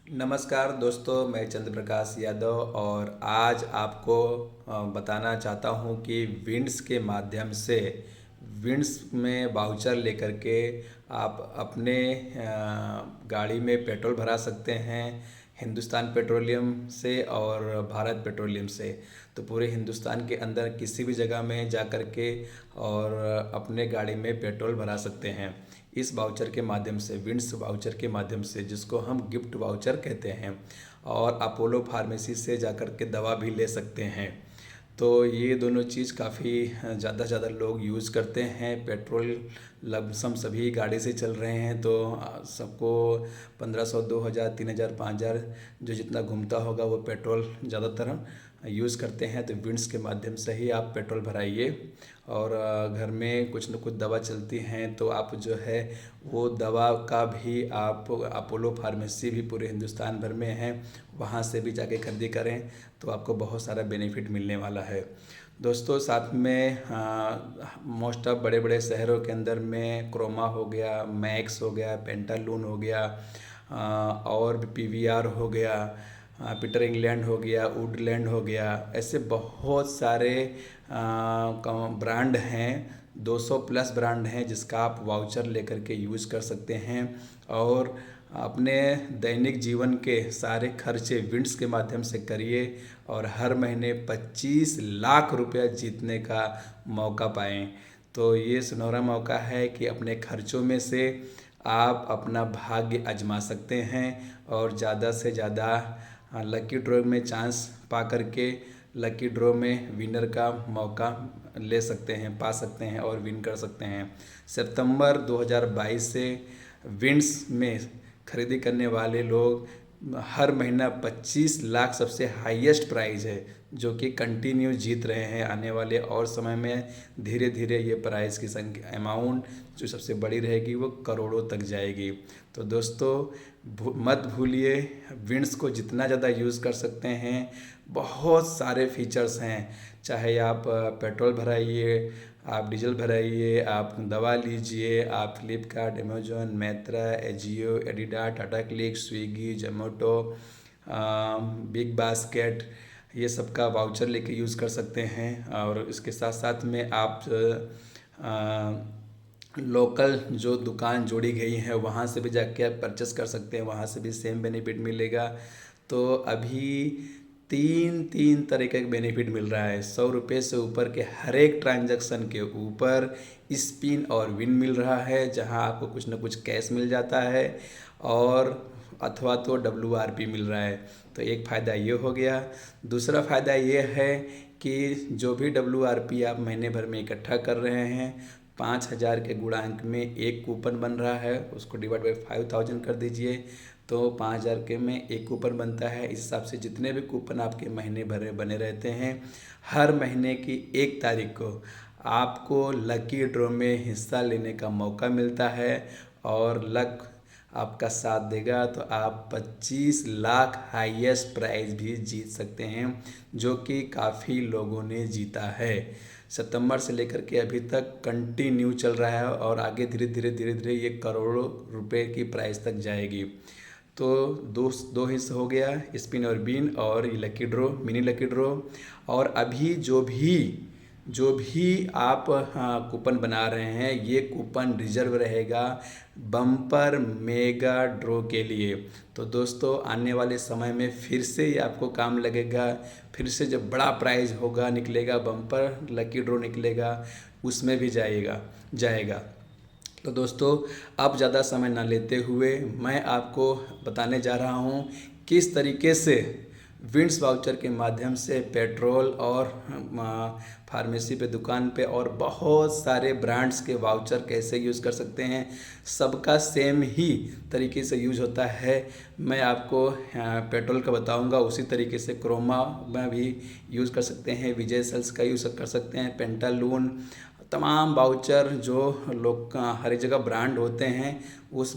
नमस्कार दोस्तों, मैं चंद्र प्रकाश यादव और आज आपको बताना चाहता हूं कि विंड्स के माध्यम से विंड्स में वाउचर लेकर के आप अपने गाड़ी में पेट्रोल भरा सकते हैं हिंदुस्तान पेट्रोलियम से और भारत पेट्रोलियम से। तो पूरे हिंदुस्तान के अंदर किसी भी जगह में जा कर के और अपने गाड़ी में पेट्रोल भरा सकते हैं इस वाउचर के माध्यम से, विंड्स वाउचर के माध्यम से, जिसको हम गिफ्ट वाउचर कहते हैं। और अपोलो फार्मेसी से जाकर के दवा भी ले सकते हैं। तो ये दोनों चीज़ काफ़ी ज़्यादा लोग यूज़ करते हैं। पेट्रोल लमसम सभी गाड़ी से चल रहे हैं, तो सबको 1500, 2000, 3000, 5000 जो जितना घूमता होगा वो पेट्रोल ज़्यादातर यूज़ करते हैं। तो विंड्स के माध्यम से ही आप पेट्रोल भराइए। और घर में कुछ न कुछ दवा चलती हैं तो आप जो है वो दवा का भी आप अपोलो फार्मेसी भी पूरे हिंदुस्तान भर में है, वहाँ से भी जाके खरीदी करें तो आपको बहुत सारा बेनिफिट मिलने वाला है। दोस्तों, साथ में मोस्ट ऑफ बड़े बड़े शहरों के अंदर में क्रोमा हो गया, मैक्स हो गया, पेंटालून हो गया, और भी पीवीआर हो गया, पीटर इंग्लैंड हो गया, वुडलैंड हो गया, ऐसे बहुत सारे ब्रांड हैं। 200 प्लस ब्रांड हैं जिसका आप वाउचर लेकर के यूज़ कर सकते हैं और अपने दैनिक जीवन के सारे खर्चे विंड्स के माध्यम से करिए और हर महीने 25 लाख रुपया जीतने का मौका पाएँ। तो ये सुनहरा मौका है कि अपने खर्चों में से आप अपना भाग्य आजमा सकते हैं और ज़्यादा से ज़्यादा लकी ड्रॉ में चांस पा करके लकी ड्रॉ में विनर का मौका ले सकते हैं, पा सकते हैं और विन कर सकते हैं। सितंबर 2022 से विंड्स में खरीदी करने वाले लोग हर महीना 25 लाख सबसे हाईएस्ट प्राइस है, जो कि कंटिन्यू जीत रहे हैं। आने वाले और समय में धीरे धीरे ये प्राइस की संख्या अमाउंट जो सबसे बड़ी रहेगी वो करोड़ों तक जाएगी। तो दोस्तों, मत भूलिए, विंड्स को जितना ज़्यादा यूज़ कर सकते हैं। बहुत सारे फीचर्स हैं, चाहे आप पेट्रोल भराइए, आप डीजल भराइए, आप दवा लीजिए, आप Flipkart, Amazon, Myntra, Ajio, Adidas, Tata Cliq, Swiggy, Zomato, big basket, ये सब का वाउचर लेके यूज़ कर सकते हैं। और इसके साथ साथ में आप लोकल जो दुकान जोड़ी गई है वहाँ से भी जाके आप परचेस कर सकते हैं, वहाँ से भी सेम बेनिफिट मिलेगा। तो अभी तीन तीन तरीके का बेनिफिट मिल रहा है। 100 रुपये से ऊपर के हर एक ट्रांजैक्शन के ऊपर स्पिन और विन मिल रहा है, जहां आपको कुछ ना कुछ कैश मिल जाता है और अथवा तो WRP मिल रहा है। तो एक फ़ायदा ये हो गया। दूसरा फ़ायदा ये है कि जो भी WRP आप महीने भर में इकट्ठा कर रहे हैं, 5000 के गुणांक में एक कूपन बन रहा है, उसको डिवाइड बाई 5000 कर दीजिए तो 5000 के में एक कूपन बनता है। इस हिसाब से जितने भी कूपन आपके महीने भर में बने रहते हैं, हर महीने की 1 तारीख को आपको लकी ड्रॉ में हिस्सा लेने का मौका मिलता है और लक आपका साथ देगा तो आप 25 लाख हाईएस्ट प्राइज भी जीत सकते हैं, जो कि काफ़ी लोगों ने जीता है। सितंबर से लेकर के अभी तक कंटिन्यू चल रहा है और आगे धीरे धीरे ये करोड़ों रुपए की प्राइस तक जाएगी। तो दो हिस्सा हो गया, स्पिन और बिन और ये lucky draw, mini lucky draw. और अभी जो भी आप कूपन बना रहे हैं, ये कूपन रिजर्व रहेगा बम्पर मेगा ड्रॉ के लिए। तो दोस्तों, आने वाले समय में फिर से ये आपको काम लगेगा। फिर से जब बड़ा प्राइज होगा, निकलेगा, बम्पर लकी ड्रॉ निकलेगा, उसमें भी जाएगा। तो दोस्तों, अब ज़्यादा समय ना लेते हुए मैं आपको बताने जा रहा हूँ किस तरीके से विंड्स वाउचर के माध्यम से पेट्रोल और फार्मेसी पे, दुकान पे और बहुत सारे ब्रांड्स के वाउचर कैसे यूज़ कर सकते हैं। सबका सेम ही तरीके से यूज होता है। मैं आपको पेट्रोल का बताऊंगा, उसी तरीके से क्रोमा में भी यूज़ कर सकते हैं, विजय सेल्स का यूज़ कर सकते हैं, पेंटालून, तमाम वाउचर जो लोग हर एक जगह ब्रांड होते हैं, उस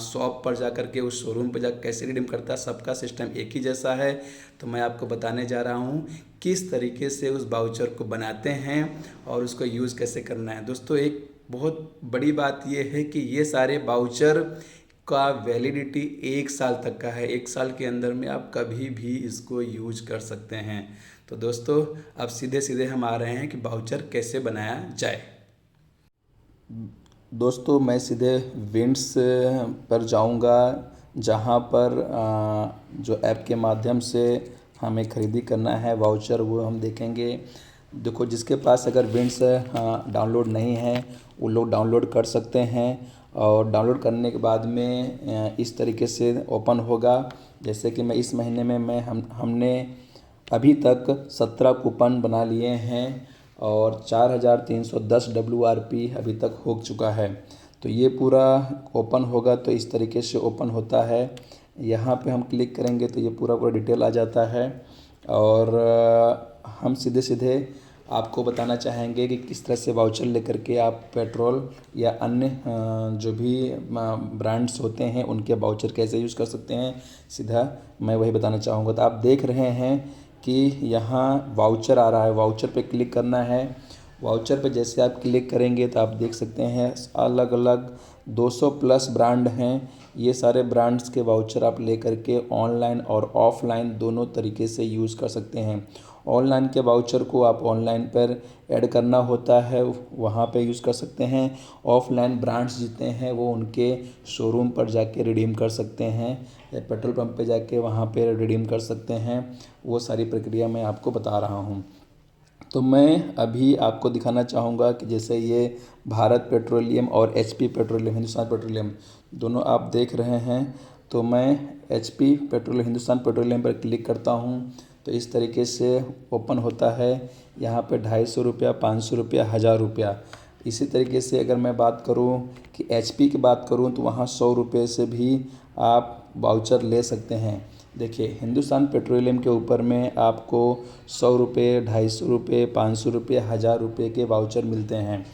शॉप पर जा कर के, उस शोरूम पर जा कैसे रिडीम करता है, सबका सिस्टम एक ही जैसा है। तो मैं आपको बताने जा रहा हूँ किस तरीके से उस वाउचर को बनाते हैं और उसको यूज़ कैसे करना है। दोस्तों, एक बहुत बड़ी बात यह है कि ये सारे वाउचर का वैलिडिटी 1 साल तक का है। 1 साल के अंदर में आप कभी भी इसको यूज कर सकते हैं। तो दोस्तों, अब सीधे सीधे हम आ रहे हैं कि वाउचर कैसे बनाया जाए। दोस्तों, मैं सीधे विंड्स पर जाऊंगा, जहां पर जो ऐप के माध्यम से हमें ख़रीदी करना है वाउचर, वो हम देखेंगे। देखो, जिसके पास अगर विंड्स डाउनलोड नहीं है वो लोग डाउनलोड कर सकते हैं, और डाउनलोड करने के बाद में इस तरीके से ओपन होगा। जैसे कि मैं इस महीने में हमने अभी तक 17 कूपन बना लिए हैं और 4310 WRP अभी तक हो चुका है। तो ये पूरा ओपन होगा तो इस तरीके से ओपन होता है। यहाँ पे हम क्लिक करेंगे तो ये पूरा डिटेल आ जाता है। और हम सीधे सीधे आपको बताना चाहेंगे कि किस तरह से वाउचर लेकर के आप पेट्रोल या अन्य जो भी ब्रांड्स होते हैं उनके वाउचर कैसे यूज़ कर सकते हैं, सीधा मैं वही बताना चाहूँगा। तो आप देख रहे हैं कि यहाँ वाउचर आ रहा है, वाउचर पे क्लिक करना है। वाउचर पे जैसे आप क्लिक करेंगे तो आप देख सकते हैं अलग अलग 200 प्लस ब्रांड हैं। ये सारे ब्रांड्स के वाउचर आप लेकर के ऑनलाइन और ऑफलाइन दोनों तरीके से यूज़ कर सकते हैं। ऑनलाइन के वाउचर को आप ऑनलाइन पर ऐड करना होता है, वहाँ पे यूज़ कर सकते हैं। ऑफलाइन ब्रांड्स जितने हैं वो उनके शोरूम पर जाके रिडीम कर सकते हैं, या पेट्रोल पंप पे जाके वहाँ पे रिडीम कर सकते हैं। वो सारी प्रक्रिया मैं आपको बता रहा हूँ। तो मैं अभी आपको दिखाना चाहूँगा कि जैसे ये भारत पेट्रोलियम और HP पेट्रोलियम, हिंदुस्तान पेट्रोलियम दोनों आप देख रहे हैं। तो मैं HP पेट्रोलियम, हिंदुस्तान पेट्रोलियम पर क्लिक करता हूँ तो इस तरीके से ओपन होता है। यहाँ पे 250 रुपया, 500 रुपया, 1000 रुपया। इसी तरीके से अगर मैं बात करूँ कि HP की बात करूँ तो वहाँ 100 रुपये से भी आप वाउचर ले सकते हैं। देखिए, हिंदुस्तान पेट्रोलियम के ऊपर में आपको 100 रुपये, 250 रुपये, 500 रुपये, 1000 रुपये के वाउचर मिलते हैं।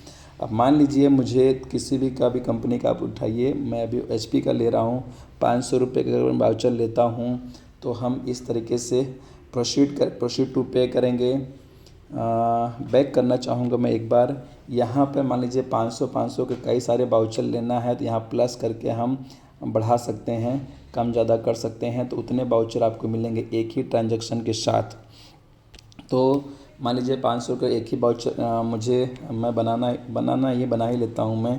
अब मान लीजिए मुझे किसी भी कंपनी का आप उठाइए, मैं अभी HP का ले रहा हूँ, 500 रुपये का अगर मैं वाउचर लेता हूँ तो हम इस तरीके से प्रोसीड टू पे करेंगे। बैक करना चाहूँगा मैं एक बार। यहाँ पे मान लीजिए 500 के कई सारे वाउचर लेना है तो यहाँ प्लस करके हम बढ़ा सकते हैं, कम ज़्यादा कर सकते हैं। तो उतने वाउचर आपको मिलेंगे एक ही ट्रांजैक्शन के साथ। तो मान लीजिए 500 का एक ही वाउचर मैं बना ही लेता हूँ। मैं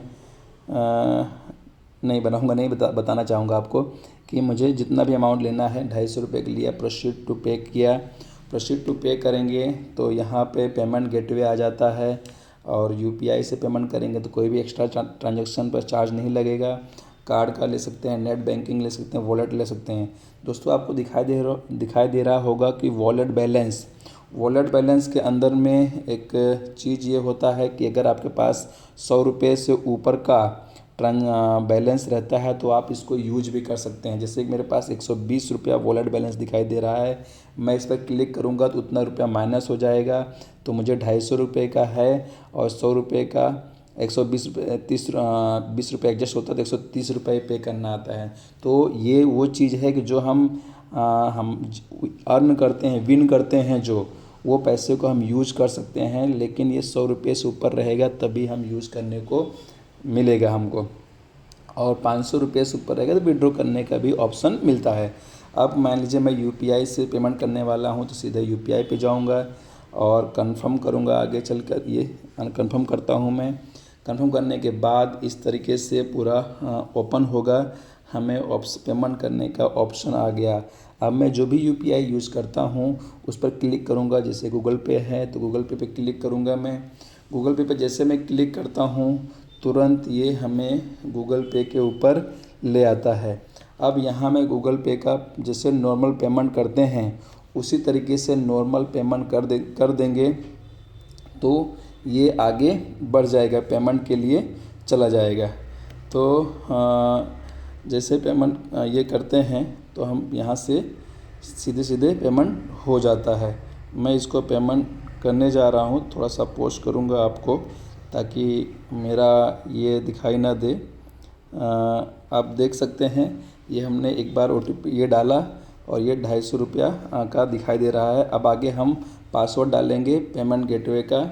नहीं बनाऊँगा, नहीं बताना चाहूँगा आपको कि मुझे जितना भी अमाउंट लेना है 250 रुपये के लिए प्रोसीड टू पे किया। प्रोसीड टू पे करेंगे तो यहाँ पे पेमेंट गेटवे आ जाता है, और UPI से पेमेंट करेंगे तो कोई भी एक्स्ट्रा ट्रांजैक्शन पर चार्ज नहीं लगेगा। कार्ड का ले सकते हैं, नेट बैंकिंग ले सकते हैं, वॉलेट ले सकते हैं। दोस्तों, आपको दिखाई दे रहा होगा कि वॉलेट बैलेंस के अंदर में एक चीज़ ये होता है कि अगर आपके पास 100 रुपये से ऊपर का बैलेंस रहता है तो आप इसको यूज भी कर सकते हैं। जैसे कि मेरे पास 120 रुपया वॉलेट बैलेंस दिखाई दे रहा है, मैं इस पर क्लिक करूँगा तो उतना रुपया माइनस हो जाएगा। तो मुझे 250 रुपये का है और 100 रुपये का 120 रुपये 20 रुपये एडजस्ट होता है तो 130 रुपये पे करना आता है। तो ये वो चीज़ है कि जो हम अर्न करते हैं, विन करते हैं, जो वो पैसे को हम यूज कर सकते हैं। लेकिन ये 100 रुपये से ऊपर रहेगा तभी हम यूज़ करने को मिलेगा हमको, और 500 रुपये से ऊपर रहेगा तो विड्रॉ करने का भी ऑप्शन मिलता है। अब मान लीजिए मैं UPI से पेमेंट करने वाला हूँ तो सीधे UPI पे जाऊँगा और कंफर्म करूँगा। आगे चलकर ये कंफर्म करता हूँ मैं। कंफर्म करने के बाद इस तरीके से पूरा ओपन होगा, हमें पेमेंट करने का ऑप्शन आ गया। अब मैं जो भी UPI यूज़ करता हूँ उस पर क्लिक करूँगा। जैसे गूगल पे है तो गूगल पे क्लिक करूँगा मैं। गूगल पे जैसे मैं क्लिक करता हूँ तुरंत ये हमें गूगल पे के ऊपर ले आता है। अब यहाँ मैं गूगल पे का जैसे नॉर्मल पेमेंट करते हैं उसी तरीके से नॉर्मल पेमेंट कर देंगे तो ये आगे बढ़ जाएगा, पेमेंट के लिए चला जाएगा। तो जैसे पेमेंट ये करते हैं तो हम यहाँ से सीधे पेमेंट हो जाता है। मैं इसको पेमेंट करने जा रहा हूँ, थोड़ा सा पोस्ट करूँगा आपको ताकि मेरा ये दिखाई ना दे। आप देख सकते हैं ये हमने एक बार OTP ये डाला और ये 250 रुपया का दिखाई दे रहा है। अब आगे हम पासवर्ड डालेंगे पेमेंट गेटवे का।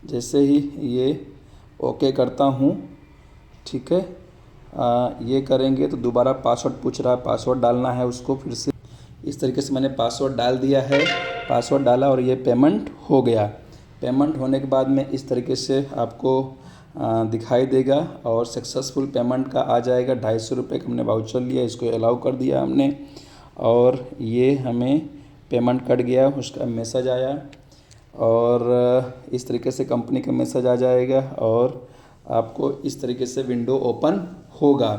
जैसे ही ये ओके करता हूँ, ठीक है, ये करेंगे तो दोबारा पासवर्ड पूछ रहा है, पासवर्ड डालना है उसको फिर से। इस तरीके से मैंने पासवर्ड डाल दिया है, पासवर्ड डाला और ये पेमेंट हो गया। पेमेंट होने के बाद में इस तरीके से आपको दिखाई देगा और सक्सेसफुल पेमेंट का आ जाएगा। 250 रुपये का हमने वाउचर लिया, इसको अलाउ कर दिया हमने और ये हमें पेमेंट कट गया, उसका मैसेज आया और इस तरीके से कंपनी का मैसेज आ जाएगा और आपको इस तरीके से विंडो ओपन होगा।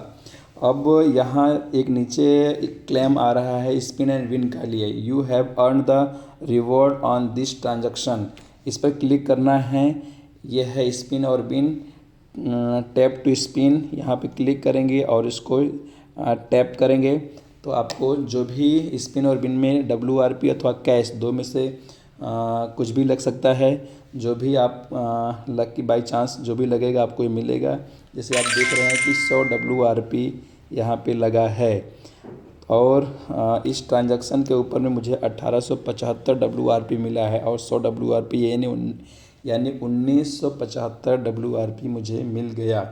अब यहाँ एक नीचे एक क्लेम आ रहा है स्पिन एंड विन के लिए, you have earn the reward on this transaction. इस पर क्लिक करना है, यह है स्पिन और विन, टैप टू स्पिन, यहाँ पे क्लिक करेंगे और इसको टैप करेंगे तो आपको जो भी स्पिन और विन में WRP अथवा कैश दो में से कुछ भी लग सकता है। जो भी आप लक की बाई चांस जो भी लगेगा आपको ये मिलेगा। जैसे आप देख रहे हैं कि 100 WRP यहाँ पे लगा है और इस ट्रांजैक्शन के ऊपर में मुझे 1875 WRP मिला है और 100 WRP यानी 1975 WRP मुझे मिल गया।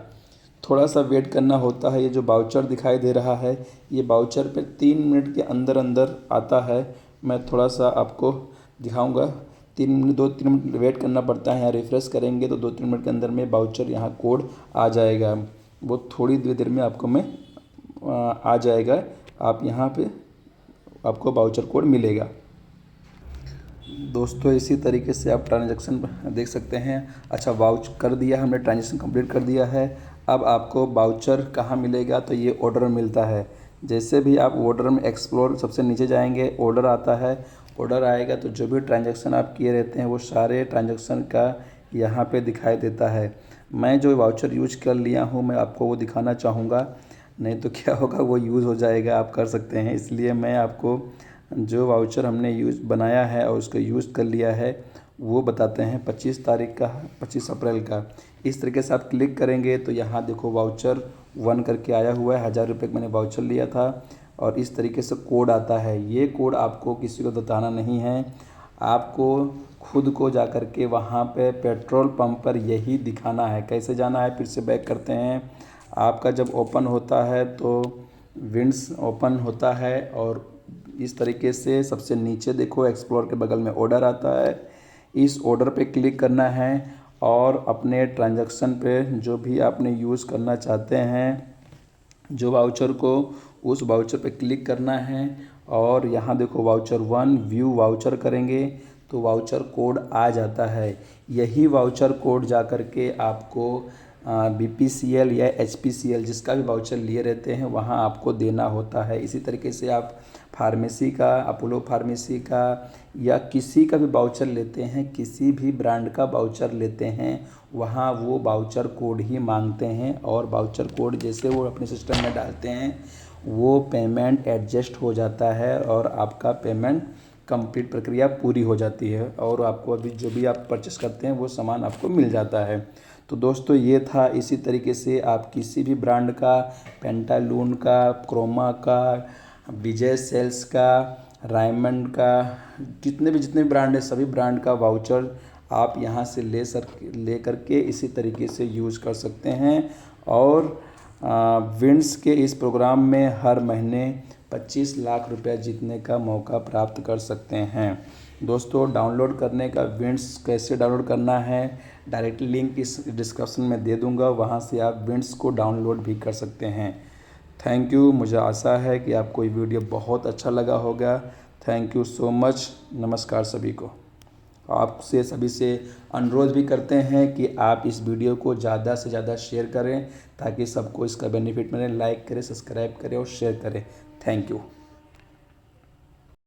थोड़ा सा वेट करना होता है। ये जो वाउचर दिखाई दे रहा है ये वाउचर पे 3 मिनट के अंदर अंदर आता है। मैं थोड़ा सा आपको दिखाऊंगा। 2-3 मिनट वेट करना पड़ता है। यहाँ रिफ्रेश करेंगे तो 2-3 मिनट के अंदर में वाउचर यहाँ कोड आ जाएगा। वो थोड़ी देर में आपको मैं आ जाएगा। आप यहाँ पे आपको वाउचर कोड मिलेगा। दोस्तों इसी तरीके से आप ट्रांजैक्शन देख सकते हैं। अच्छा, वाउच कर दिया हमने, ट्रांजैक्शन कंप्लीट कर दिया है। अब आपको वाउचर कहाँ मिलेगा तो ये ऑर्डर में मिलता है। जैसे भी आप ऑर्डर में एक्सप्लोर सबसे नीचे जाएंगे, ऑर्डर आता है। ऑर्डर आएगा तो जो भी ट्रांजैक्शन आप किए रहते हैं वो सारे ट्रांजैक्शन का यहाँ पे दिखाई देता है। मैं जो वाउचर यूज कर लिया हूँ मैं आपको वो दिखाना चाहूँगा, नहीं तो क्या होगा वो यूज़ हो जाएगा, आप कर सकते हैं। इसलिए मैं आपको जो वाउचर हमने बनाया है और उसको यूज़ कर लिया है वो बताते हैं। 25 तारीख का, 25 अप्रैल का। इस तरीके से आप क्लिक करेंगे तो यहाँ देखो वाउचर 1 करके आया हुआ है। 1000 रुपये का मैंने वाउचर लिया था और इस तरीके से कोड आता है। ये कोड आपको किसी को बताना नहीं है, आपको खुद को जा कर के वहाँ पे पेट्रोल पंप पर यही दिखाना है। कैसे जाना है, फिर से बैक करते हैं। आपका जब ओपन होता है तो विंड्स ओपन होता है और इस तरीके से सबसे नीचे देखो एक्सप्लोर के बगल में ऑर्डर आता है। इस ऑर्डर पे क्लिक करना है और अपने ट्रांजैक्शन पे जो भी आपने यूज़ करना चाहते हैं जो वाउचर को, उस वाउचर पे क्लिक करना है और यहाँ देखो वाउचर 1 व्यू वाउचर करेंगे तो वाउचर कोड आ जाता है। यही वाउचर कोड जा कर के आपको BPCL या HPCL जिसका भी वाउचर लिए रहते हैं वहाँ आपको देना होता है। इसी तरीके से आप फार्मेसी का, अपोलो फार्मेसी का या किसी का भी वाउचर लेते हैं, किसी भी ब्रांड का वाउचर लेते हैं, वहाँ वो वाउचर कोड ही मांगते हैं और वाउचर कोड जैसे वो अपने सिस्टम में डालते हैं वो पेमेंट एडजस्ट हो जाता है और आपका पेमेंट कंप्लीट प्रक्रिया पूरी हो जाती है और आपको अभी जो भी आप परचेस करते हैं वो सामान आपको मिल जाता है। तो दोस्तों ये था। इसी तरीके से आप किसी भी ब्रांड का, पेंटालून का, क्रोमा का, विजय सेल्स का, रायमंड का, जितने भी ब्रांड है सभी ब्रांड का वाउचर आप यहाँ से ले करके इसी तरीके से यूज़ कर सकते हैं। और विंड्स के इस प्रोग्राम में हर महीने 25 लाख रुपए जीतने का मौका प्राप्त कर सकते हैं। दोस्तों डाउनलोड करने का विंड्स कैसे डाउनलोड करना है डायरेक्ट लिंक इस डिस्क्रिप्शन में दे दूंगा, वहां से आप विंड्स को डाउनलोड भी कर सकते हैं। Thank you. मुझे आशा है कि आपको ये वीडियो बहुत अच्छा लगा होगा। Thank you so much. नमस्कार सभी को। आपसे सभी से अनुरोध भी करते हैं कि आप इस वीडियो को ज़्यादा से ज़्यादा शेयर करें ताकि सबको इसका बेनिफिट मिले। लाइक करें, सब्सक्राइब करें और शेयर करें। Thank you.